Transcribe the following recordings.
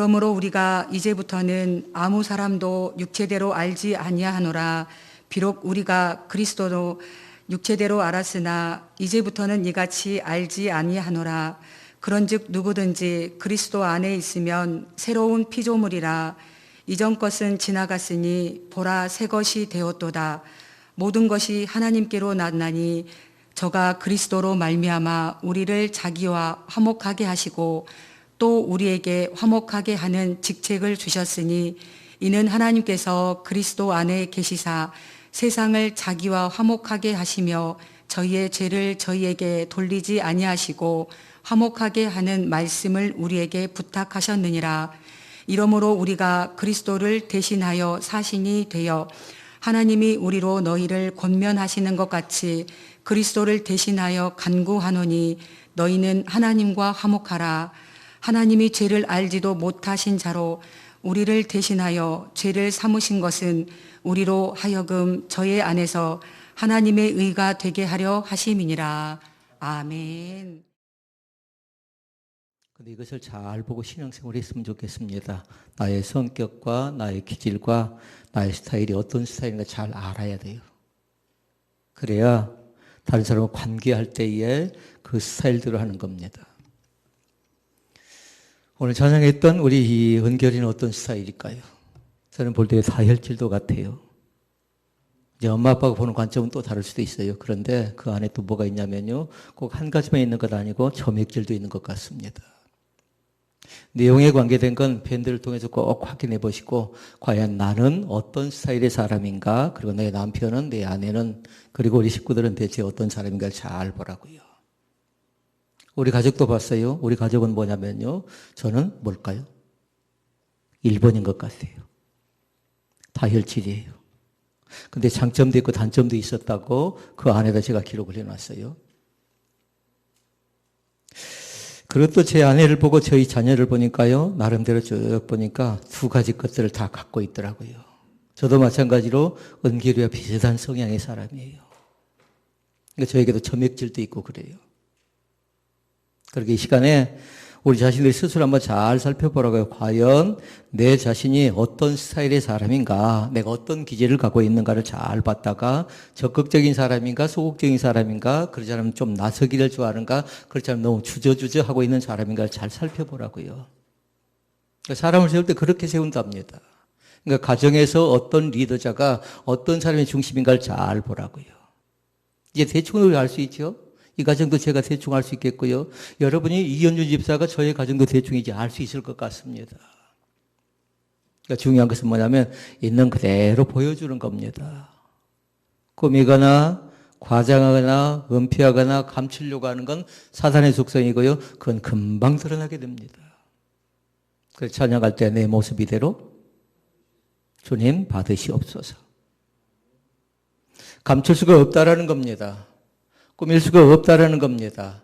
그러므로 우리가 이제부터는 아무 사람도 육체대로 알지 아니하노라. 비록 우리가 그리스도도 육체대로 알았으나 이제부터는 이같이 알지 아니하노라. 그런즉 누구든지 그리스도 안에 있으면 새로운 피조물이라. 이전 것은 지나갔으니 보라 새 것이 되었도다. 모든 것이 하나님께로 났나니 저가 그리스도로 말미암아 우리를 자기와 화목하게 하시고 또 우리에게 화목하게 하는 직책을 주셨으니 이는 하나님께서 그리스도 안에 계시사 세상을 자기와 화목하게 하시며 저희의 죄를 저희에게 돌리지 아니하시고 화목하게 하는 말씀을 우리에게 부탁하셨느니라. 이러므로 우리가 그리스도를 대신하여 사신이 되어 하나님이 우리로 너희를 권면하시는 것 같이 그리스도를 대신하여 간구하노니 너희는 하나님과 화목하라. 하나님이 죄를 알지도 못하신 자로 우리를 대신하여 죄를 삼으신 것은 우리로 하여금 저의 안에서 하나님의 의가 되게 하려 하심이니라. 아멘. 근데 이것을 잘 보고 신앙생활을 했으면 좋겠습니다. 나의 성격과 나의 기질과 나의 스타일이 어떤 스타일인가 잘 알아야 돼요. 그래야 다른 사람과 관계할 때에 그 스타일대로 하는 겁니다. 오늘 찬양했던 우리 이 은결이는 어떤 스타일일까요? 저는 볼 때 다혈질도 같아요. 이제 엄마 아빠가 보는 관점은 또 다를 수도 있어요. 그런데 그 안에 또 뭐가 있냐면요. 꼭 한 가지만 있는 것 아니고 점액질도 있는 것 같습니다. 내용에 관계된 건 밴드를 통해서 꼭 확인해 보시고 과연 나는 어떤 스타일의 사람인가, 그리고 내 남편은, 내 아내는, 그리고 우리 식구들은 대체 어떤 사람인가를 잘 보라고요. 우리 가족도 봤어요. 우리 가족은 뭐냐면요. 저는 뭘까요? 1번인 것 같아요. 다혈질이에요. 근데 장점도 있고 단점도 있었다고 그 안에다 제가 기록을 해놨어요. 그리고 또 제 아내를 보고 저희 자녀를 보니까요. 나름대로 쭉 보니까 두 가지 것들을 다 갖고 있더라고요. 저도 마찬가지로 은결이와 비슷한 성향의 사람이에요. 그러니까 저에게도 점액질도 있고 그래요. 그렇게 이 시간에 우리 자신들이 스스로 한번 잘 살펴보라고요. 과연 내 자신이 어떤 스타일의 사람인가, 내가 어떤 기질을 갖고 있는가를 잘 봤다가 적극적인 사람인가, 소극적인 사람인가, 그렇지 않으면 좀 나서기를 좋아하는가, 그렇지 않으면 너무 주저주저 하고 있는 사람인가를 잘 살펴보라고요. 사람을 세울 때 그렇게 세운답니다. 그러니까 가정에서 어떤 리더자가 어떤 사람의 중심인가를 잘 보라고요. 이제 대충 알 수 있죠? 이 가정도 제가 대충 알 수 있겠고요. 여러분이 이현준 집사가 저의 가정도 대충이지 알 수 있을 것 같습니다. 그러니까 중요한 것은 뭐냐면 있는 그대로 보여주는 겁니다. 꾸미거나 과장하거나 은폐하거나 감추려고 하는 건 사단의 속성이고요. 그건 금방 드러나게 됩니다. 그래서 찬양할 때 내 모습 이대로 주님 받으시옵소서. 감출 수가 없다라는 겁니다. 꾸밀 수가 없다라는 겁니다.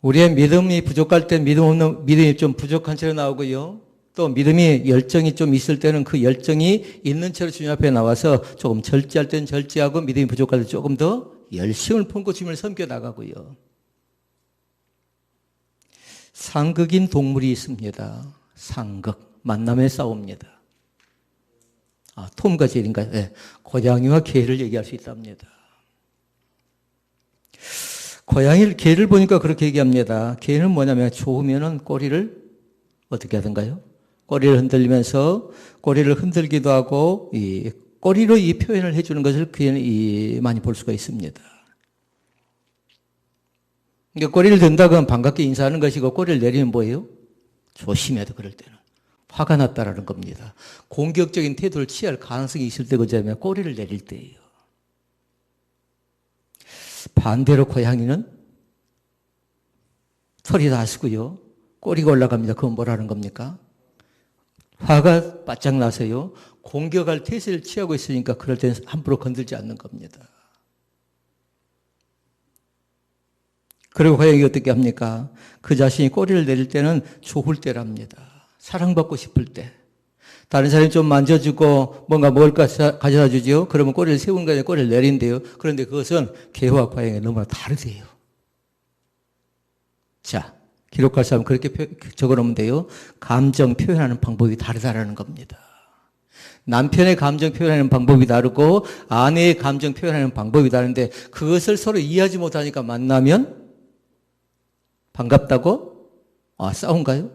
우리의 믿음이 부족할 때 믿음이 좀 부족한 채로 나오고요. 또 믿음이 열정이 좀 있을 때는 그 열정이 있는 채로 주님 앞에 나와서 조금 절제할 때는 절제하고 믿음이 부족할 때 조금 더 열심을 품고 주님을 섬겨 나가고요. 상극인 동물이 있습니다. 상극. 만남에 싸웁니다. 톰과 제리인가요? 네. 고양이와 개를 얘기할 수 있답니다. 개를 보니까 그렇게 얘기합니다. 개는 뭐냐면 좋으면은 꼬리를 어떻게 하던가요? 꼬리를 흔들리면서 꼬리를 흔들기도 하고 이 꼬리로 이 표현을 해주는 것을 귀에는 많이 볼 수가 있습니다. 그러니까 꼬리를 든다고 반갑게 인사하는 것이고 꼬리를 내리면 뭐예요? 조심해야 돼. 그럴 때는 화가 났다라는 겁니다. 공격적인 태도를 취할 가능성이 있을 때 그자면 꼬리를 내릴 때예요. 반대로 고양이는 털이 나시고요. 꼬리가 올라갑니다. 그건 뭐라는 겁니까? 화가 바짝 나서요. 공격할 태세를 취하고 있으니까 그럴 때는 함부로 건들지 않는 겁니다. 그리고 고양이가 어떻게 합니까? 그 자신이 꼬리를 내릴 때는 좋을 때랍니다. 사랑받고 싶을 때. 다른 사람이 좀 만져주고 뭔가 먹을 거 가져다 주죠. 그러면 꼬리를 세우는 거 아니라 꼬리를 내린대요. 그런데 그것은 개와 고양이가 너무나 다르대요. 자, 기록할 사람 그렇게 적어놓으면 돼요. 감정 표현하는 방법이 다르다라는 겁니다. 남편의 감정 표현하는 방법이 다르고 아내의 감정 표현하는 방법이 다른데 그것을 서로 이해하지 못하니까 만나면 반갑다고? 싸운가요?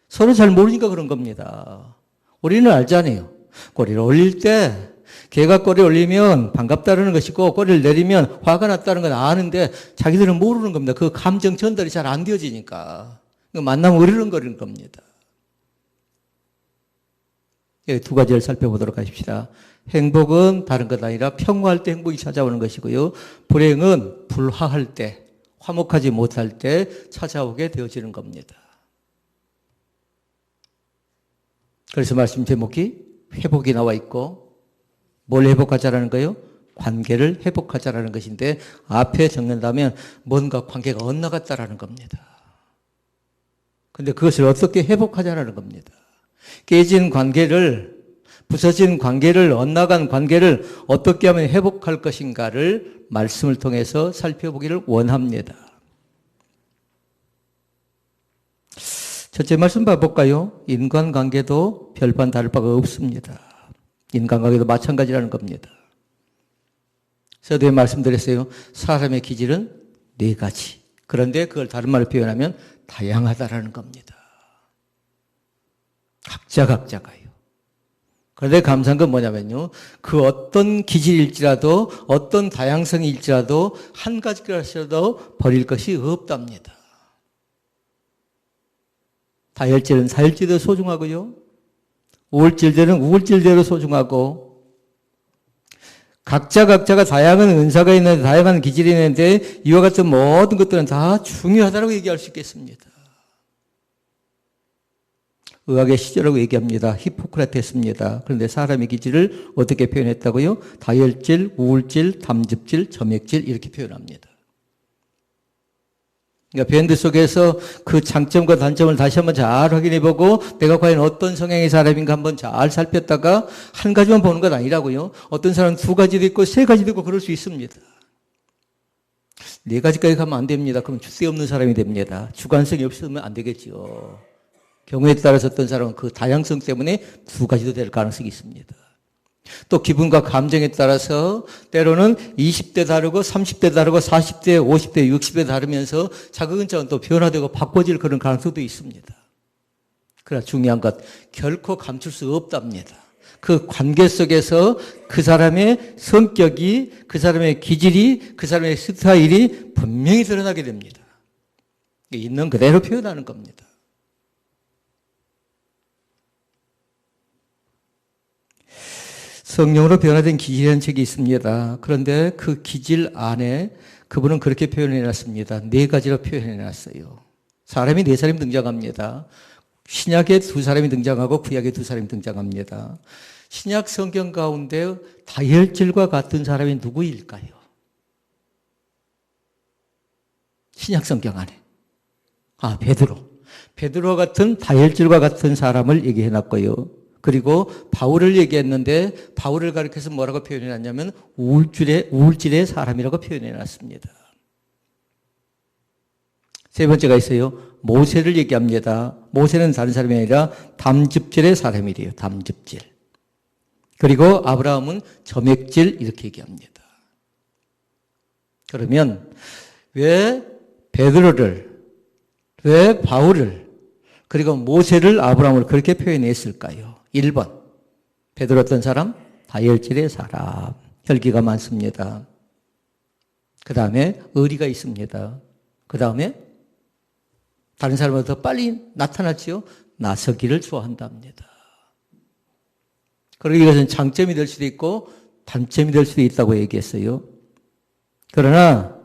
서로 잘 모르니까 그런 겁니다. 우리는 알잖아요. 꼬리를 올릴 때 개가 꼬리 올리면 반갑다는 것이고 꼬리를 내리면 화가 났다는 건 아는데 자기들은 모르는 겁니다. 그 감정 전달이 잘 안 되어지니까. 만나면 으르렁거리는 겁니다. 두 가지를 살펴보도록 하십시다. 행복은 다른 것 아니라 평화할 때 행복이 찾아오는 것이고요. 불행은 불화할 때, 화목하지 못할 때 찾아오게 되어지는 겁니다. 그래서 말씀 제목이 회복이 나와 있고 뭘 회복하자라는 거예요? 관계를 회복하자라는 것인데 앞에 적는다면 뭔가 관계가 엇나갔다라는 겁니다. 근데 그것을 어떻게 회복하자라는 겁니다. 깨진 관계를, 부서진 관계를, 엇나간 관계를 어떻게 하면 회복할 것인가를 말씀을 통해서 살펴보기를 원합니다. 첫째 말씀 봐볼까요? 인간관계도 별반 다를 바가 없습니다. 인간관계도 마찬가지라는 겁니다. 서두에 말씀드렸어요. 사람의 기질은 4가지. 그런데 그걸 다른 말로 표현하면 다양하다라는 겁니다. 각자가요. 그런데 감사한 건 뭐냐면요. 그 어떤 기질일지라도 어떤 다양성일지라도 한 가지라도 버릴 것이 없답니다. 다혈질은 다혈질대로 소중하고요. 우울질들은 우울질대로 소중하고 각자가 다양한 은사가 있는데 다양한 기질이 있는데 이와 같은 모든 것들은 다 중요하다고 얘기할 수 있겠습니다. 의학의 시조라고 얘기합니다. 히포크라테스입니다. 그런데 사람의 기질을 어떻게 표현했다고요? 다혈질, 우울질, 담즙질, 점액질 이렇게 표현합니다. 그러니까 밴드 속에서 그 장점과 단점을 다시 한번 잘 확인해보고 내가 과연 어떤 성향의 사람인가 한번 잘 살폈다가 한 가지만 보는 건 아니라고요. 어떤 사람은 2가지도 있고 3가지도 있고 그럴 수 있습니다. 4가지까지 가면 안 됩니다. 그럼 쓸데없는 사람이 됩니다. 주관성이 없으면 안 되겠죠. 경우에 따라서 어떤 사람은 그 다양성 때문에 2가지도 될 가능성이 있습니다. 또 기분과 감정에 따라서 때로는 20대 다르고 30대 다르고 40대, 50대, 60대 다르면서 자극은 또 변화되고 바꿔질 그런 가능성도 있습니다. 그러나 중요한 것, 결코 감출 수 없답니다. 그 관계 속에서 그 사람의 성격이, 그 사람의 기질이, 그 사람의 스타일이 분명히 드러나게 됩니다. 있는 그대로 표현하는 겁니다. 성령으로 변화된 기질이라는 책이 있습니다. 그런데 그 기질 안에 그분은 그렇게 표현해놨습니다. 4가지로 표현해놨어요. 사람이 4사람이 등장합니다. 신약에 2사람이 등장하고 구약에 2사람이 등장합니다. 신약 성경 가운데 다혈질과 같은 사람이 누구일까요? 신약 성경 안에. 베드로. 베드로 같은 다혈질과 같은 사람을 얘기해놨고요. 그리고 바울을 얘기했는데 바울을 가리켜서 뭐라고 표현해놨냐면 우울질의 사람이라고 표현해놨습니다. 3번째가 있어요. 모세를 얘기합니다. 모세는 다른 사람이 아니라 담즙질의 사람이래요. 담즙질. 그리고 아브라함은 점액질 이렇게 얘기합니다. 그러면 왜 베드로를, 왜 바울을, 그리고 모세를 아브라함을 그렇게 표현했을까요? 1번, 베드로 어떤 사람? 다혈질의 사람. 혈기가 많습니다. 그 다음에 의리가 있습니다. 그 다음에 다른 사람보다 더 빨리 나타났지요? 나서기를 좋아한답니다. 그리고 이것은 장점이 될 수도 있고 단점이 될 수도 있다고 얘기했어요. 그러나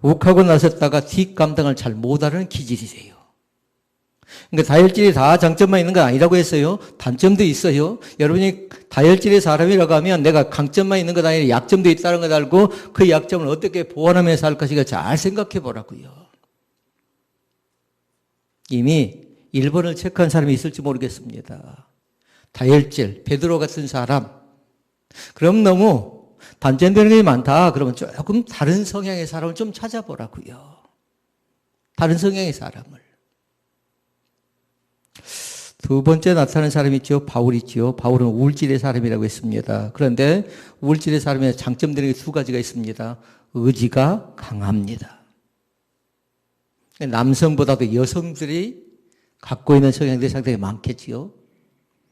욱하고 나섰다가 뒷감당을 잘 못하는 기질이세요. 그러니까 다혈질이 다 장점만 있는 건 아니라고 했어요. 단점도 있어요. 여러분이 다혈질의 사람이라고 하면 내가 강점만 있는 것 아니라 약점도 있다는 걸 알고 그 약점을 어떻게 보완하면서 할 것인가 잘 생각해 보라고요. 이미 1번을 체크한 사람이 있을지 모르겠습니다. 다혈질, 베드로 같은 사람. 그럼 너무 단점되는 게 많다. 그러면 조금 다른 성향의 사람을 좀 찾아보라고요. 다른 성향의 사람을. 두 번째 나타나는 사람이 있죠. 바울이죠. 바울은 우울질의 사람이라고 했습니다. 그런데 우울질의 사람의 장점들이 두 가지가 있습니다. 의지가 강합니다. 남성보다도 여성들이 갖고 있는 성향들이 상당히 많겠지요.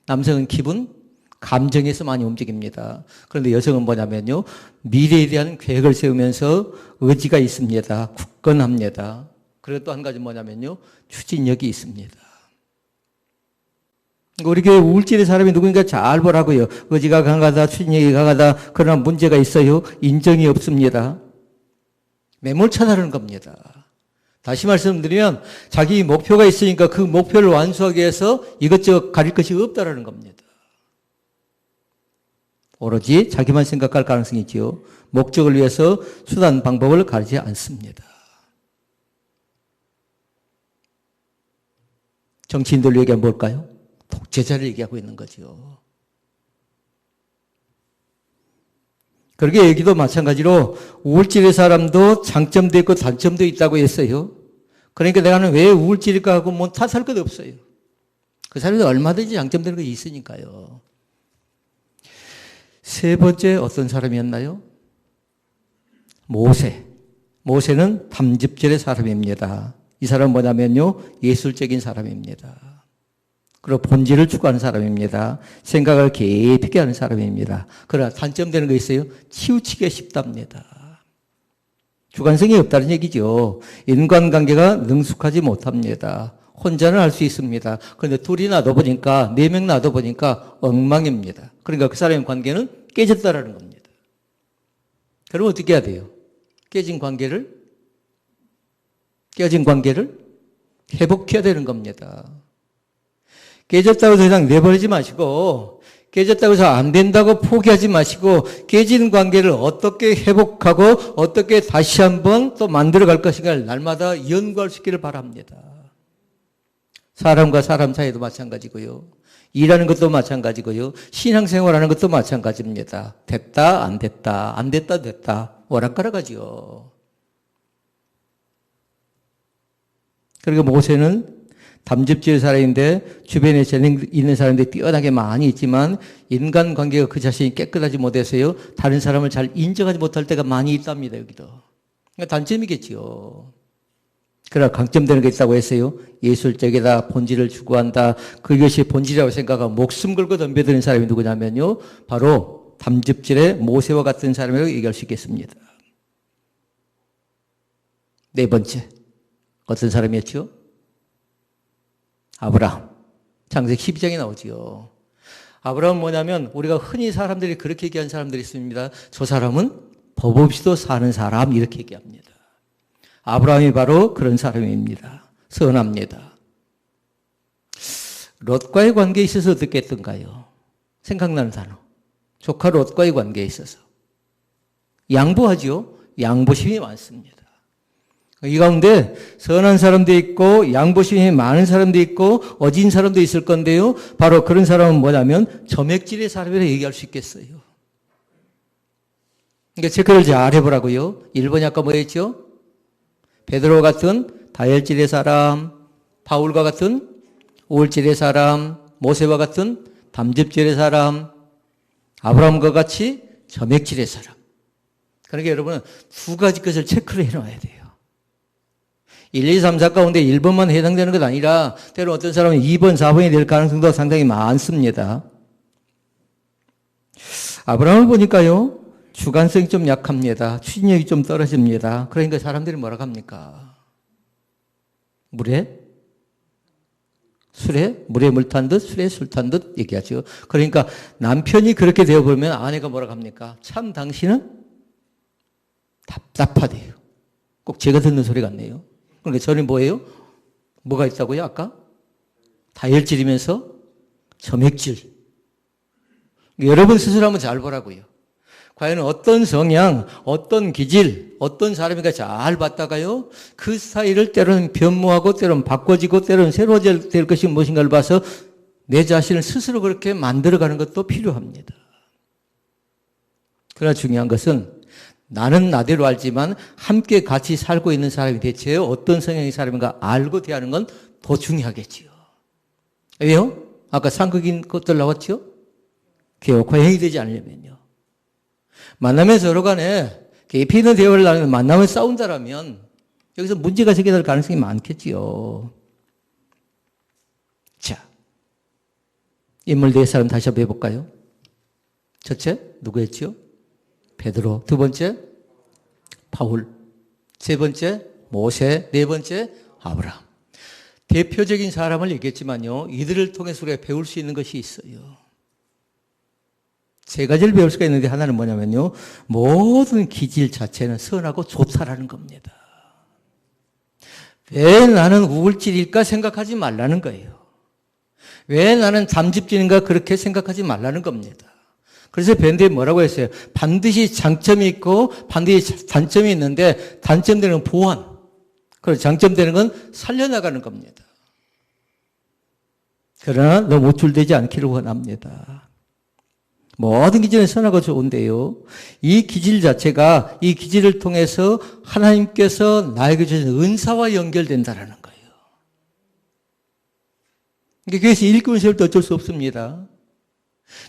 남성은 기분, 감정에서 많이 움직입니다. 그런데 여성은 뭐냐면요. 미래에 대한 계획을 세우면서 의지가 있습니다. 굳건합니다. 그리고 또 한 가지 뭐냐면요. 추진력이 있습니다. 우리 교회 우울질의 사람이 누구인가 잘 보라고요. 의지가 강하다, 추진력이 강하다. 그러나 문제가 있어요. 인정이 없습니다. 매몰차다는 겁니다. 다시 말씀드리면 자기 목표가 있으니까 그 목표를 완수하기 위해서 이것저것 가릴 것이 없다라는 겁니다. 오로지 자기만 생각할 가능성이 있지요. 목적을 위해서 수단 방법을 가리지 않습니다. 정치인들 얘기하면 뭘까요? 독재자를 얘기하고 있는 거죠. 그러게 여기도 마찬가지로 우울질의 사람도 장점도 있고 단점도 있다고 했어요. 그러니까 내가는 왜 우울질일까 하고 뭐 탓할 것 없어요. 그 사람도 얼마든지 장점되는 것이 있으니까요. 세 번째 어떤 사람이었나요? 모세. 모세는 탐집질의 사람입니다. 이 사람은 뭐냐면요. 예술적인 사람입니다. 그리고 본질을 추구하는 사람입니다. 생각을 깊게 하는 사람입니다. 그러나 단점되는 거 있어요. 치우치기가 쉽답니다. 주관성이 없다는 얘기죠. 인간관계가 능숙하지 못합니다. 혼자는 할 수 있습니다. 그런데 둘이 놔둬보니까, 4명 놔둬보니까 엉망입니다. 그러니까 그 사람의 관계는 깨졌다라는 겁니다. 그럼 어떻게 해야 돼요? 깨진 관계를 회복해야 되는 겁니다. 깨졌다고 더 이상 내버리지 마시고, 깨졌다고 해서 안 된다고 포기하지 마시고, 깨진 관계를 어떻게 회복하고, 어떻게 다시 한번 또 만들어갈 것인가를 날마다 연구할 수 있기를 바랍니다. 사람과 사람 사이도 마찬가지고요. 일하는 것도 마찬가지고요. 신앙생활하는 것도 마찬가지입니다. 됐다, 안 됐다, 안 됐다, 됐다. 오락가락하지요. 그리고 모세는 담즙지의 사람인데 주변에 재능 있는 사람들이 뛰어나게 많이 있지만 인간관계가 그 자신이 깨끗하지 못해서요. 다른 사람을 잘 인정하지 못할 때가 많이 있답니다. 여기도. 그러니까 단점이겠지요. 그러나 강점되는 게 있다고 했어요. 예술적이다. 본질을 추구한다. 그것이 본질이라고 생각하고 목숨 걸고 덤벼드는 사람이 누구냐면요. 바로 담즙질의 모세와 같은 사람이라고 얘기할 수 있겠습니다. 네 번째. 어떤 사람이었죠? 아브라함. 창세기 12장에 나오지요. 아브라함은 뭐냐면 우리가 흔히 사람들이 그렇게 얘기하는 사람들이 있습니다. 저 사람은 법 없이도 사는 사람 이렇게 얘기합니다. 아브라함이 바로 그런 사람입니다. 선합니다. 롯과의 관계에 있어서 어떻게 했던가요? 생각나는 단어. 조카 롯과의 관계에 있어서. 양보하지요. 양보심이 많습니다. 이 가운데 선한 사람도 있고 양보심이 많은 사람도 있고 어진 사람도 있을 건데요. 바로 그런 사람은 뭐냐면 점액질의 사람이라고 얘기할 수 있겠어요. 그러니까 체크를 잘 해보라고요. 1번이 아까 뭐였죠? 베드로 같은 다혈질의 사람, 바울과 같은 우울질의 사람, 모세와 같은 담즙질의 사람, 아브라함과 같이 점액질의 사람. 그러니까 여러분은 두 가지 것을 체크를 해놔야 돼요. 1, 2, 3, 4 가운데 1번만 해당되는 것 아니라 때로 어떤 사람은 2번, 4번이 될 가능성도 상당히 많습니다. 아브라함을 보니까요. 주관성이 좀 약합니다. 추진력이 좀 떨어집니다. 그러니까 사람들이 뭐라고 합니까? 물에? 술에? 물에 물 탄 듯 술에 술 탄 듯 얘기하죠. 그러니까 남편이 그렇게 되어버리면 아내가 뭐라고 합니까? 참 당신은 답답하대요. 꼭 제가 듣는 소리 같네요. 그러니까 저는 뭐예요? 뭐가 있다고요? 아까? 다혈질이면서 점액질. 여러분 스스로 한번 잘 보라고요. 과연 어떤 성향, 어떤 기질, 어떤 사람인가 잘 봤다가요. 그 사이를 때로는 변모하고 때로는 바꿔지고 때로는 새로워질 될 것이 무엇인가를 봐서 내 자신을 스스로 그렇게 만들어가는 것도 필요합니다. 그러나 중요한 것은 나는 나대로 알지만 함께 같이 살고 있는 사람이 대체 어떤 성향의 사람인가 알고 대하는 건 더 중요하겠지요. 왜요? 아까 상극인 것들 나왔죠? 개혁화 행위 되지 않으려면요. 만나면 서로 간에 깊이 있는 대화를 나누면 만나면 싸운다라면 여기서 문제가 생겨날 가능성이 많겠지요. 자, 인물 네 사람 다시 한번 해볼까요? 첫째, 누구였죠? 베드로. 두 번째, 바울. 세 번째, 모세. 네 번째, 아브라함. 대표적인 사람을 얘기했지만요, 이들을 통해서 우리가 배울 수 있는 것이 있어요. 세 가지를 배울 수가 있는데 하나는 뭐냐면요, 모든 기질 자체는 선하고 좋다라는 겁니다. 왜 나는 우울질일까 생각하지 말라는 거예요. 왜 나는 잠집질인가 그렇게 생각하지 말라는 겁니다. 그래서 밴드에 뭐라고 했어요? 반드시 장점이 있고 반드시 단점이 있는데 단점되는 건 보완, 그리고 장점되는 건 살려나가는 겁니다. 그러나 너무 우쭐대지 않기를 원합니다. 모든 기질은 선하고 좋은데요, 이 기질 자체가 이 기질을 통해서 하나님께서 나에게 주신 은사와 연결된다는 거예요. 그래서 일꾼 세울 때 어쩔 수 없습니다.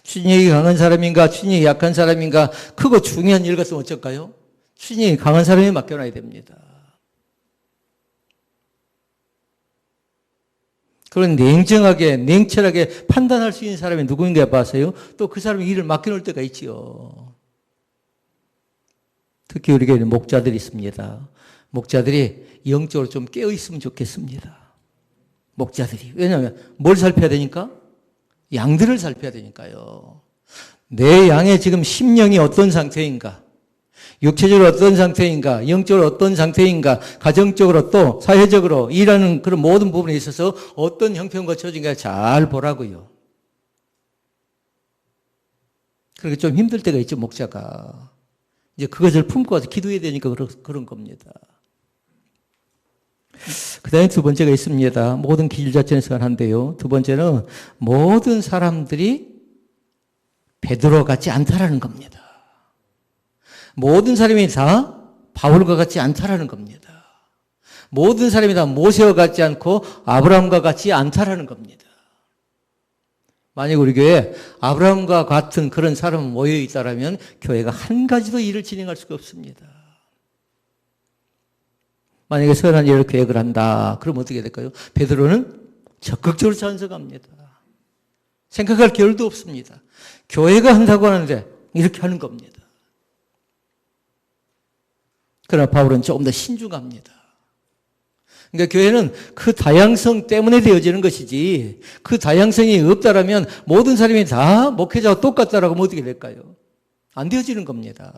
추진력이 강한 사람인가 추진력이 약한 사람인가 크고 중요한 일 같으면 어쩔까요? 추진력이 강한 사람에 맡겨놔야 됩니다. 그런 냉정하게 냉철하게 판단할 수 있는 사람이 누구인가 봐서요, 또 그 사람이 일을 맡겨놓을 때가 있지요. 특히 우리 교회는 목자들이 있습니다. 목자들이 영적으로 좀 깨어있으면 좋겠습니다. 목자들이. 왜냐하면 뭘 살펴야 되니까? 양들을 살펴야 되니까요. 내 양의 지금 심령이 어떤 상태인가, 육체적으로 어떤 상태인가, 영적으로 어떤 상태인가, 가정적으로 또 사회적으로 일하는 그런 모든 부분에 있어서 어떤 형편과 처진가 잘 보라고요. 그렇게 좀 힘들 때가 있죠, 목자가. 이제 그것을 품고 와서 기도해야 되니까 그런 겁니다. 그 다음에 두 번째가 있습니다. 모든 기질 자체는 선한데요, 두 번째는 모든 사람들이 베드로 같지 않다라는 겁니다. 모든 사람이 다 바울과 같지 않다라는 겁니다. 모든 사람이 다 모세와 같지 않고 아브라함과 같지 않다라는 겁니다. 만약 우리 교회에 아브라함과 같은 그런 사람이 모여 있다라면 교회가 한 가지도 일을 진행할 수가 없습니다. 만약에 선한 일을 계획을 한다, 그럼 어떻게 될까요? 베드로는 적극적으로 찬성합니다. 생각할 겨를도 없습니다. 교회가 한다고 하는데 이렇게 하는 겁니다. 그러나 바울은 조금 더 신중합니다. 그러니까 교회는 그 다양성 때문에 되어지는 것이지, 그 다양성이 없다라면 모든 사람이 다 목회자와 똑같다라고 하면 어떻게 될까요? 안 되어지는 겁니다.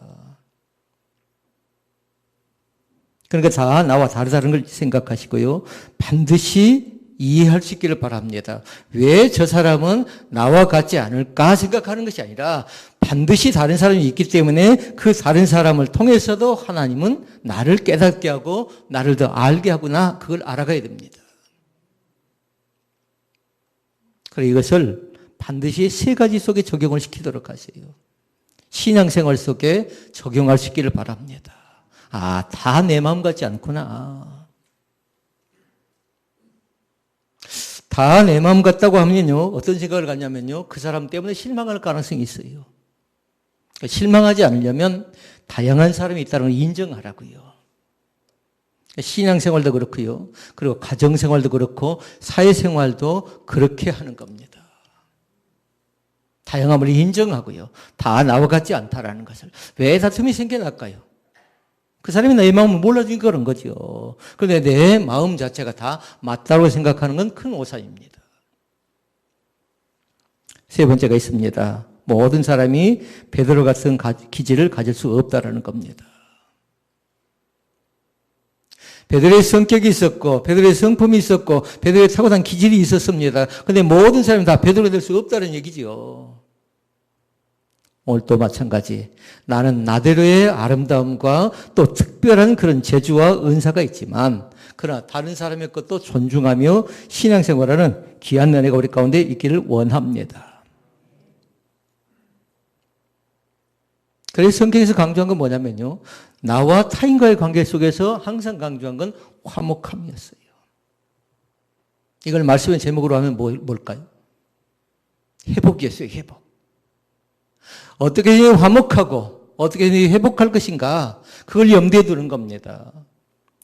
그러니까 다 나와 다르다는 걸 생각하시고요, 반드시 이해할 수 있기를 바랍니다. 왜 저 사람은 나와 같지 않을까 생각하는 것이 아니라 반드시 다른 사람이 있기 때문에 그 다른 사람을 통해서도 하나님은 나를 깨닫게 하고 나를 더 알게 하구나, 그걸 알아가야 됩니다. 그래서 이것을 반드시 세 가지 속에 적용을 시키도록 하세요. 신앙생활 속에 적용할 수 있기를 바랍니다. 아, 다 내 마음 같지 않구나. 다 내 마음 같다고 하면요, 어떤 생각을 갖냐면요, 그 사람 때문에 실망할 가능성이 있어요. 실망하지 않으려면 다양한 사람이 있다는 걸 인정하라고요. 신앙생활도 그렇고요, 그리고 가정생활도 그렇고 사회생활도 그렇게 하는 겁니다. 다양함을 인정하고요, 다 나와 같지 않다라는 것을. 왜 다툼이 생겨날까요? 그 사람이 내 마음을 몰라주니까 그런 거죠. 그런데 내 마음 자체가 다 맞다고 생각하는 건 큰 오산입니다. 세 번째가 있습니다. 모든 사람이 베드로 같은 기질을 가질 수 없다라는 겁니다. 베드로의 성격이 있었고, 베드로의 성품이 있었고, 베드로의 탁월한 기질이 있었습니다. 그런데 모든 사람이 다 베드로 될 수 없다는 얘기죠. 오늘도 마찬가지. 나는 나대로의 아름다움과 또 특별한 그런 재주와 은사가 있지만, 그러나 다른 사람의 것도 존중하며 신앙생활하는 귀한 은혜가 우리 가운데 있기를 원합니다. 그래서 성경에서 강조한 건 뭐냐면요. 나와 타인과의 관계 속에서 항상 강조한 건 화목함이었어요. 이걸 말씀의 제목으로 하면 뭘까요? 회복이었어요, 회복. 어떻게 화목하고 어떻게 회복할 것인가, 그걸 염두에 두는 겁니다.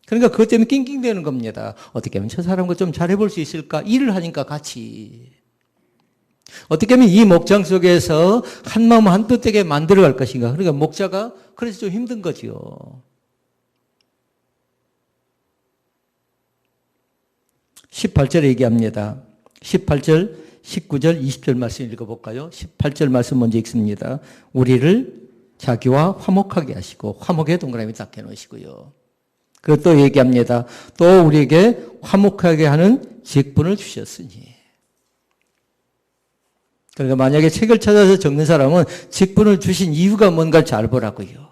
그러니까 그것 때문에 낑낑대는 겁니다. 어떻게 하면 저 사람과 좀 잘해볼 수 있을까? 일을 하니까 같이. 어떻게 하면 이 목장 속에서 한마음 한뜻 되게 만들어갈 것인가. 그러니까 목자가 그래서 좀 힘든 거지요. 18절에 얘기합니다. 18절, 19절, 20절 말씀 읽어볼까요? 18절 말씀 먼저 읽습니다. 우리를 자기와 화목하게 하시고, 화목에 동그라미 딱 해놓으시고요. 그리고 또 얘기합니다. 또 우리에게 화목하게 하는 직분을 주셨으니. 그러니까 만약에 책을 찾아서 적는 사람은 직분을 주신 이유가 뭔가를 잘 보라고요.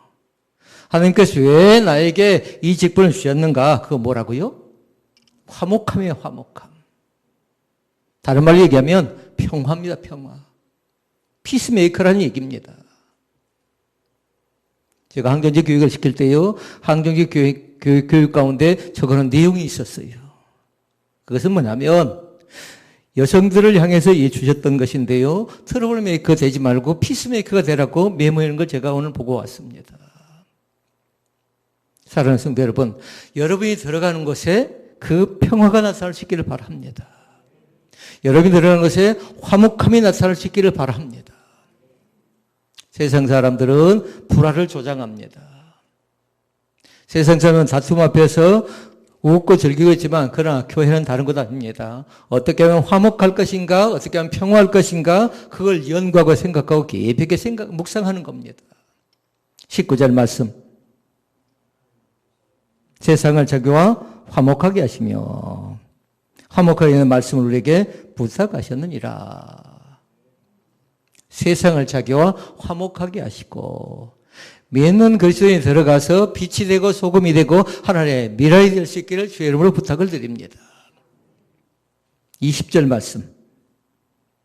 하나님께서 왜 나에게 이 직분을 주셨는가? 그거 뭐라고요? 화목함이에요, 화목함. 다른 말로 얘기하면 평화입니다, 평화. 피스메이커라는 얘기입니다. 제가 항정직 교육을 시킬 때요, 항정직 교육 가운데 적어놓은 내용이 있었어요. 그것은 뭐냐면 여성들을 향해서 주셨던 것인데요, 트러블 메이커 되지 말고 피스메이커가 되라고 메모하는 걸 제가 오늘 보고 왔습니다. 사랑하는 성도 여러분, 여러분이 들어가는 곳에 그 평화가 나타날 수 있기를 바랍니다. 여러분이 들어가는 곳에 화목함이 나타날 수 있기를 바랍니다. 세상 사람들은 불화를 조장합니다. 세상 사람은 다툼 앞에서 웃고 즐기고 있지만 그러나 교회는 다른 것 아닙니다. 어떻게 하면 화목할 것인가, 어떻게 하면 평화할 것인가, 그걸 연구하고 생각하고 깊게 묵상하는 겁니다. 19절 말씀. 세상을 자기와 화목하게 하시며 화목하게 하는 말씀을 우리에게 부탁하셨느니라. 세상을 자기와 화목하게 하시고 믿는 그리스도인이 들어가서 빛이 되고 소금이 되고 하나님의 미랄이 될 수 있기를 주의 이름으로 부탁을 드립니다. 20절 말씀.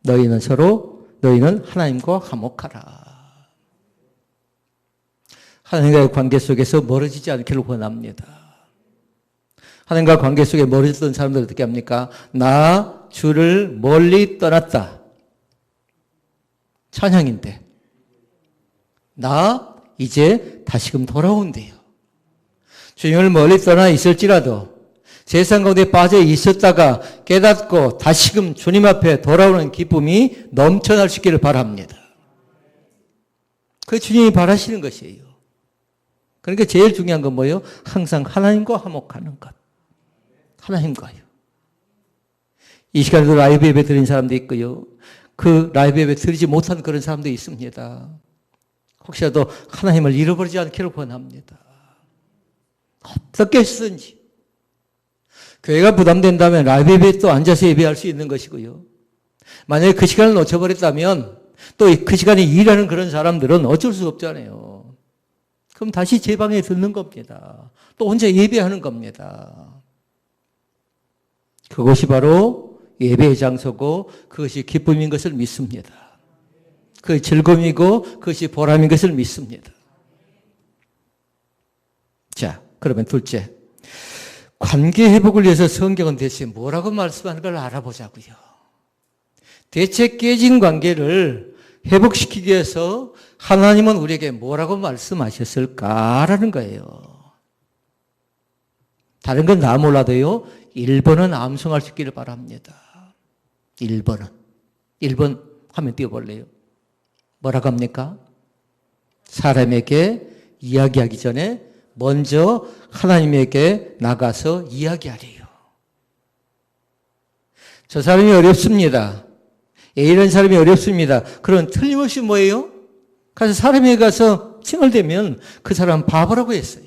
너희는 하나님과 화목하라. 하나님과의 관계 속에서 멀어지지 않기를 원합니다. 하나님과 관계 속에 멀어졌던 사람들 어떻게 합니까? 나 주를 멀리 떠났다. 찬양인데. 나 이제 다시금 돌아온대요. 주님을 멀리 떠나 있을지라도 세상 가운데 빠져 있었다가 깨닫고 다시금 주님 앞에 돌아오는 기쁨이 넘쳐날 수 있기를 바랍니다. 그 주님이 바라시는 것이에요. 그러니까 제일 중요한 건 뭐예요? 항상 하나님과 화목하는 것. 하나님과요. 이 시간에도 라이브 예배 드린 사람도 있고요. 그 라이브 예배 드리지 못한 그런 사람도 있습니다. 혹시라도 하나님을 잃어버리지 않기를 원합니다. 어떻게 쓰든지. 교회가 부담된다면 라이브 예배에 또 앉아서 예배할 수 있는 것이고요. 만약에 그 시간을 놓쳐버렸다면 또 그 시간에 일하는 그런 사람들은 어쩔 수 없잖아요. 그럼 다시 제 방에 듣는 겁니다. 또 혼자 예배하는 겁니다. 그것이 바로 예배의 장소고 그것이 기쁨인 것을 믿습니다. 그것이 즐거움이고 그것이 보람인 것을 믿습니다. 자, 그러면 둘째. 관계 회복을 위해서 성경은 대체 뭐라고 말씀하는 걸 알아보자고요. 대체 깨진 관계를 회복시키기 위해서 하나님은 우리에게 뭐라고 말씀하셨을까라는 거예요. 다른 건 다 몰라도요. 1번은 암송할 수 있기를 바랍니다. 1번은. 1번 화면 띄워볼래요? 뭐라고 합니까? 사람에게 이야기하기 전에 먼저 하나님에게 나가서 이야기하래요. 저 사람이 어렵습니다. 이런 사람이 어렵습니다. 그런 틀림없이 뭐예요? 가서 사람에게 가서 칭얼대면 그 사람은 바보라고 했어요.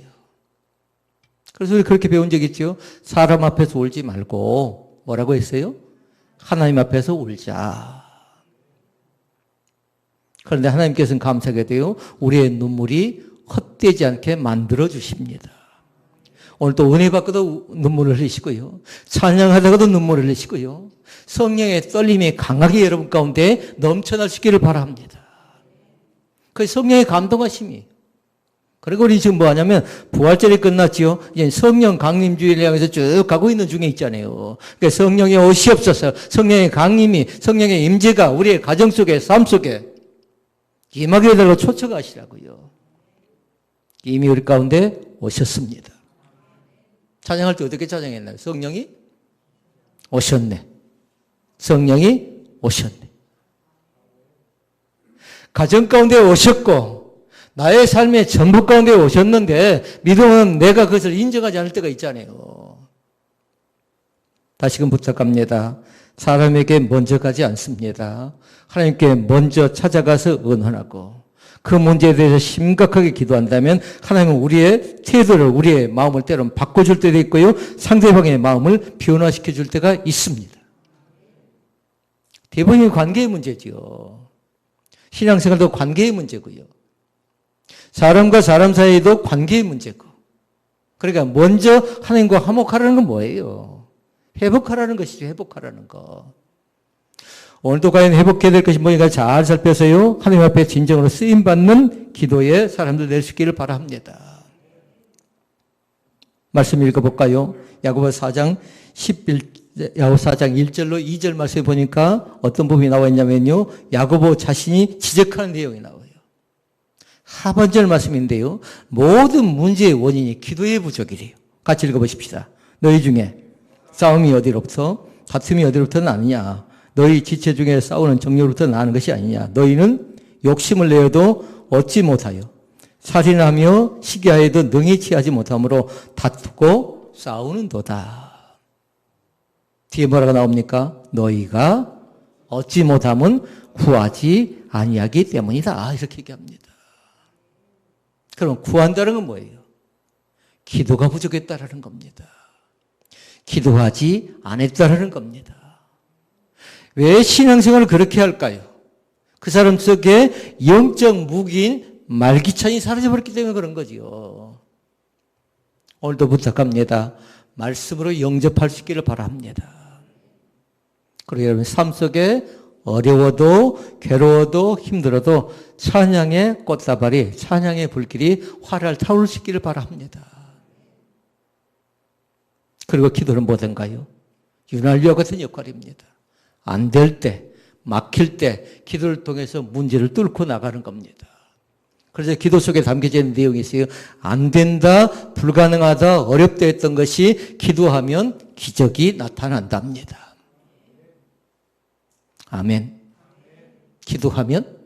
그래서 우리 그렇게 배운 적 있죠? 사람 앞에서 울지 말고 뭐라고 했어요? 하나님 앞에서 울자. 그런데 하나님께서는 감사하게도요, 우리의 눈물이 헛되지 않게 만들어 주십니다. 오늘 또 은혜 받고도 눈물을 흘리시고요. 찬양하다가도 눈물을 흘리시고요. 성령의 떨림이 강하게 여러분 가운데 넘쳐날 수 있기를 바랍니다. 그 성령의 감동하심이. 그리고 우리 지금 뭐 하냐면 부활절이 끝났지요. 이제 성령 강림주의를 향해서 쭉 가고 있는 중에 있잖아요. 그러니까 성령의 오시옵소서, 성령의 강림이, 성령의 임재가 우리의 가정 속에, 삶 속에 임하게 해달라고 초청하시라고요. 이미 우리 가운데 오셨습니다. 찬양할 때 어떻게 찬양했나요? 성령이 오셨네. 성령이 오셨네. 가정 가운데 오셨고 나의 삶의 전부 가운데 오셨는데 믿음은 내가 그것을 인정하지 않을 때가 있잖아요. 다시금 부탁합니다. 사람에게 먼저 가지 않습니다. 하나님께 먼저 찾아가서 의논하고 그 문제에 대해서 심각하게 기도한다면 하나님은 우리의 태도를, 우리의 마음을 때로는 바꿔줄 때도 있고요. 상대방의 마음을 변화시켜 줄 때가 있습니다. 대부분이 관계의 문제지요. 신앙생활도 관계의 문제고요. 사람과 사람 사이에도 관계의 문제고. 그러니까 먼저 하나님과 화목하라는 건 뭐예요? 회복하라는 것이죠. 회복하라는 거. 오늘도 과연 회복해야 될 것이 뭐인가 잘 살펴서요. 하나님 앞에 진정으로 쓰임받는 기도에 사람들 낼 수 있기를 바랍니다. 말씀 읽어볼까요? 야고보 4장 1절로 2절 말씀에 보니까 어떤 부분이 나와 있냐면요. 야고보 자신이 지적하는 내용이 나와요. 하반절 말씀인데요. 모든 문제의 원인이 기도의 부족이래요. 같이 읽어보십시다. 너희 중에 싸움이 어디로부터 다툼이 어디로부터 나느냐. 너희 지체 중에 싸우는 정욕으로부터 나는 것이 아니냐. 너희는 욕심을 내어도 얻지 못하여 살인하며 시기하여도 능히 취하지 못함으로 다투고 싸우는도다. 뒤에 뭐라고 나옵니까? 너희가 얻지 못함은 구하지 아니하기 때문이다. 이렇게 얘기합니다. 그럼 구한다는 건 뭐예요? 기도가 부족했다라는 겁니다. 기도하지 않았다라는 겁니다. 왜 신앙생활을 그렇게 할까요? 그 사람 속에 영적 무기인 말기찬이 사라져버렸기 때문에 그런 거지요. 오늘도 부탁합니다. 말씀으로 영접할 수 있기를 바랍니다. 그리고 여러분 삶 속에 어려워도 괴로워도 힘들어도 찬양의 꽃다발이 찬양의 불길이 활활 타오를 수 있기를 바랍니다. 그리고 기도는 뭐든가요? 윤활유와 같은 역할입니다. 안 될 때, 막힐 때 기도를 통해서 문제를 뚫고 나가는 겁니다. 그래서 기도 속에 담겨져 있는 내용이 있어요. 안 된다, 불가능하다, 어렵다 했던 것이 기도하면 기적이 나타난답니다. 아멘. 기도하면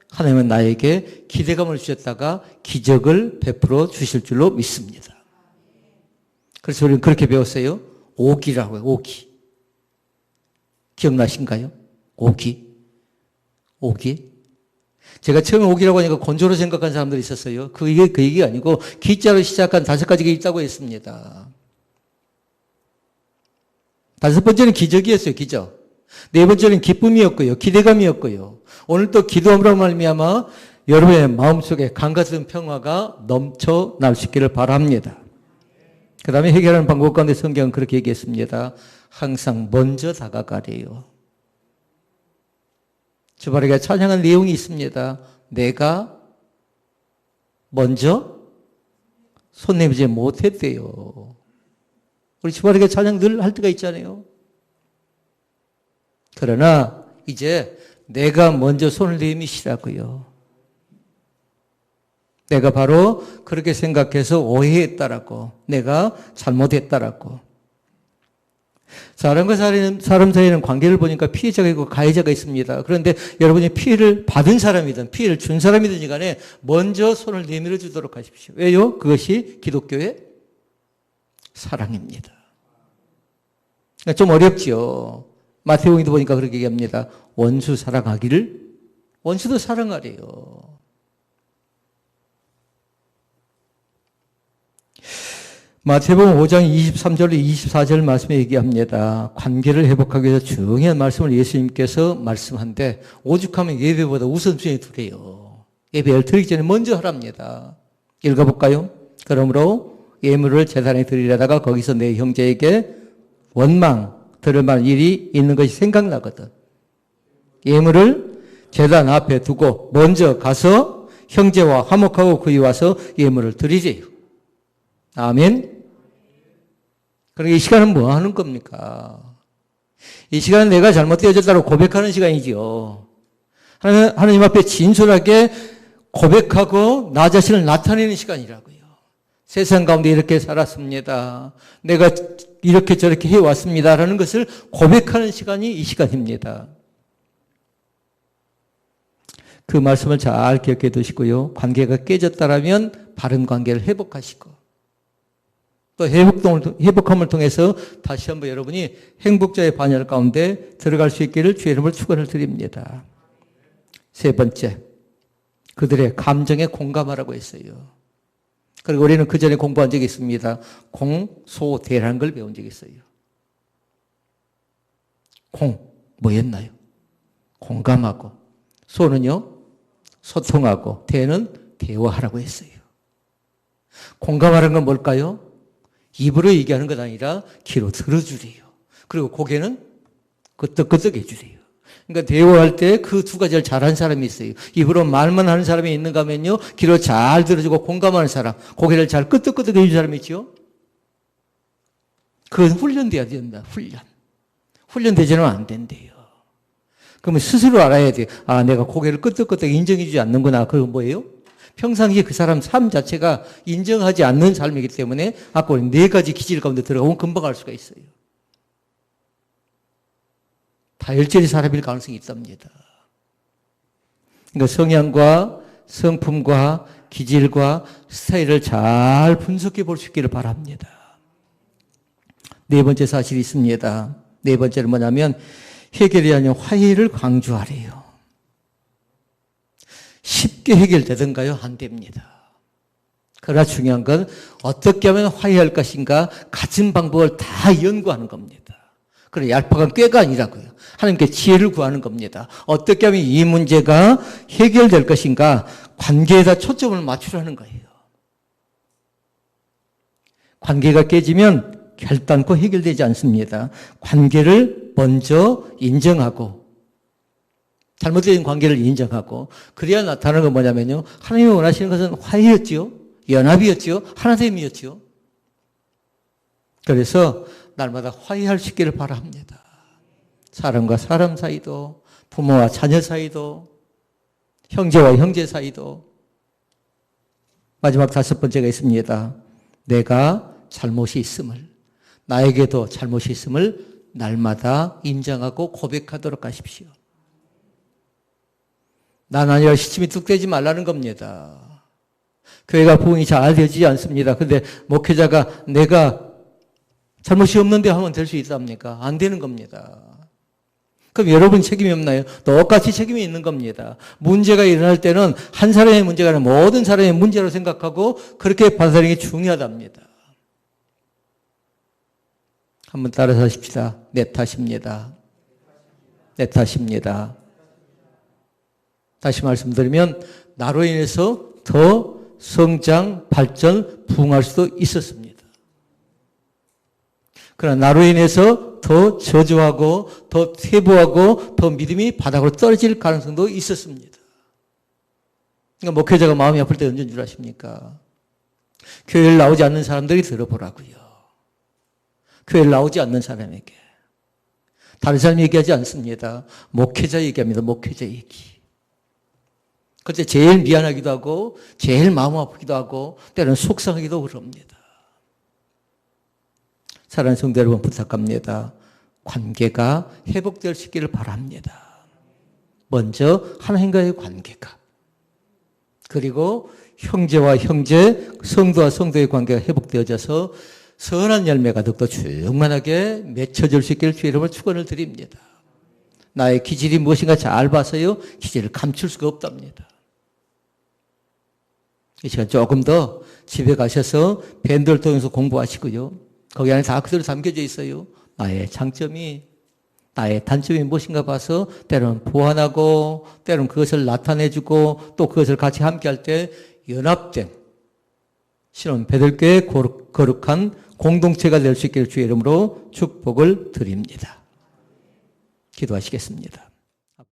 하나님은 나에게 기대감을 주셨다가 기적을 베풀어 주실 줄로 믿습니다. 그래서 우리는 그렇게 배웠어요. 오기라고 해요. 오기. 기억나신가요? 오기. 제가 처음에 오기라고 하니까 곤조로 생각한 사람들이 있었어요. 그 얘기가 아니고 기자로 시작한 5가지가 있다고 했습니다. 5번째는 기적이었어요. 기적. 4번째는 기쁨이었고요. 기대감이었고요. 오늘 또 기도함으로 말미암아 여러분의 마음속에 강같은 평화가 넘쳐날 수 있기를 바랍니다. 그 다음에 해결하는 방법 가운데 성경은 그렇게 얘기했습니다. 항상 먼저 다가가래요. 주바리가 찬양한 내용이 있습니다. 내가 먼저 손 내밀지 못했대요. 우리 주바리가 찬양 늘 할 때가 있잖아요. 그러나 이제 내가 먼저 손을 내미시라고요. 내가 바로 그렇게 생각해서 오해했다라고. 내가 잘못했다라고. 사람과 사람 사이에는 관계를 보니까 피해자가 있고 가해자가 있습니다. 그런데 여러분이 피해를 받은 사람이든 피해를 준 사람이든지 간에 먼저 손을 내밀어 주도록 하십시오. 왜요? 그것이 기독교의 사랑입니다. 좀 어렵지요. 마태복음도 보니까 그렇게 얘기합니다. 원수 사랑하기를 원수도 사랑하래요. 마태복음 5장 23절 24절 말씀에 얘기합니다. 관계를 회복하기 위해서 중요한 말씀을 예수님께서 말씀한데 오죽하면 예배보다 우선순위 두래요. 예배를 드리기 전에 먼저 하랍니다. 읽어볼까요? 그러므로 예물을 제단에 드리려다가 거기서 내 형제에게 원망 들을 만한 일이 있는 것이 생각나거든. 예물을 제단 앞에 두고 먼저 가서 형제와 화목하고 그리 와서 예물을 드리세요. 아멘. 그러니까 이 시간은 뭐 하는 겁니까? 이 시간은 내가 잘못되어졌다고 고백하는 시간이지요. 하나님 앞에 진솔하게 고백하고 나 자신을 나타내는 시간이라고요. 세상 가운데 이렇게 살았습니다. 내가 이렇게 저렇게 해왔습니다라는 것을 고백하는 시간이 이 시간입니다. 그 말씀을 잘 기억해 두시고요. 관계가 깨졌다라면 바른 관계를 회복하시고 또 회복함을 통해서 다시 한번 여러분이 행복자의 반열 가운데 들어갈 수 있기를 주의 이름으로 축원을 드립니다. 세 번째, 그들의 감정에 공감하라고 했어요. 그리고 우리는 그 전에 공부한 적이 있습니다. 공소대라는 걸 배운 적이 있어요. 뭐였나요? 공감하고, 소는요, 소통하고, 대는 대화하라고 했어요. 공감하라는 건 뭘까요? 입으로 얘기하는 것 아니라 귀로 들어주래요. 그리고 고개는 끄덕끄덕 해주래요. 그러니까 대화할 때 그 두 가지를 잘하는 사람이 있어요. 입으로 말만 하는 사람이 있는가 하면요, 귀로 잘 들어주고 공감하는 사람, 고개를 잘 끄덕끄덕 해주는 사람이 있죠. 그건 훈련돼야 된다. 훈련되지는 안 된대요. 그러면 스스로 알아야 돼요. 아, 내가 고개를 끄덕끄덕 인정해주지 않는구나. 그건 뭐예요? 평상시에 그 사람 삶 자체가 인정하지 않는 삶이기 때문에 아까 우리 네 가지 기질 가운데 들어가면 금방 알 수가 있어요. 다혈질의 사람일 가능성이 있답니다. 그러니까 성향과 성품과 기질과 스타일을 잘 분석해 볼 수 있기를 바랍니다. 네 번째 사실이 있습니다. 네 번째는 뭐냐면 해결이 아닌 화해를 강조하래요. 쉽게 해결되던가요? 안 됩니다. 그러나 중요한 건 어떻게 하면 화해할 것인가 같은 방법을 다 연구하는 겁니다. 그래, 얄팍한 꾀가 아니라고요. 하나님께 지혜를 구하는 겁니다. 어떻게 하면 이 문제가 해결될 것인가 관계에다 초점을 맞추라는 거예요. 관계가 깨지면 결단코 해결되지 않습니다. 관계를 먼저 인정하고 잘못된 관계를 인정하고 그래야 나타나는 건 뭐냐면요. 하나님이 원하시는 것은 화해였지요. 연합이었지요. 하나됨이었지요. 그래서 날마다 화해할 수 있기를 바랍니다. 사람과 사람 사이도 부모와 자녀 사이도 형제와 형제 사이도 마지막 다섯 번째가 있습니다. 내가 잘못이 있음을 나에게도 잘못이 있음을 날마다 인정하고 고백하도록 하십시오. 난 아니라 시침이 뚝 떼지 말라는 겁니다. 교회가 부흥이 잘 되지 않습니다. 그런데 목회자가 내가 잘못이 없는데 하면 될 수 있답니까? 안 되는 겁니다. 그럼 여러분 책임이 없나요? 똑같이 책임이 있는 겁니다. 문제가 일어날 때는 한 사람의 문제가 아니라 모든 사람의 문제로 생각하고 그렇게 받아들이는 게 중요하답니다. 한번 따라서 하십시다. 내 탓입니다. 내 탓입니다. 다시 말씀드리면 나로 인해서 더 성장, 발전, 부흥할 수도 있었습니다. 그러나 나로 인해서 더 저조하고 더 퇴보하고 더 믿음이 바닥으로 떨어질 가능성도 있었습니다. 그러니까 목회자가 마음이 아플 때 언제인 줄 아십니까? 교회를 나오지 않는 사람들이 들어보라고요. 교회를 나오지 않는 사람에게. 다른 사람 얘기하지 않습니다. 목회자 얘기합니다. 목회자 얘기. 그때 제일 미안하기도 하고 제일 마음 아프기도 하고 때로는 속상하기도 그럽니다. 사랑하는 성도 여러분 부탁합니다. 관계가 회복될 수 있기를 바랍니다. 먼저 하나님과의 관계가 그리고 형제와 형제, 성도와 성도의 관계가 회복되어져서 선한 열매가 더욱더 충만하게 맺혀질 수 있기를 주의 이름으로 축원을 드립니다. 나의 기질이 무엇인가 잘 봐서요. 기질을 감출 수가 없답니다. 이 시간 조금 더 집에 가셔서 밴드를 통해서 공부하시고요. 거기 안에 다 그대로 담겨져 있어요. 나의 장점이, 나의 단점이 무엇인가 봐서 때로는 보완하고 때로는 그것을 나타내주고 또 그것을 같이 함께할 때 연합된 신혼 베들교의 거룩한 공동체가 될 수 있기를 주의 이름으로 축복을 드립니다. 기도하시겠습니다.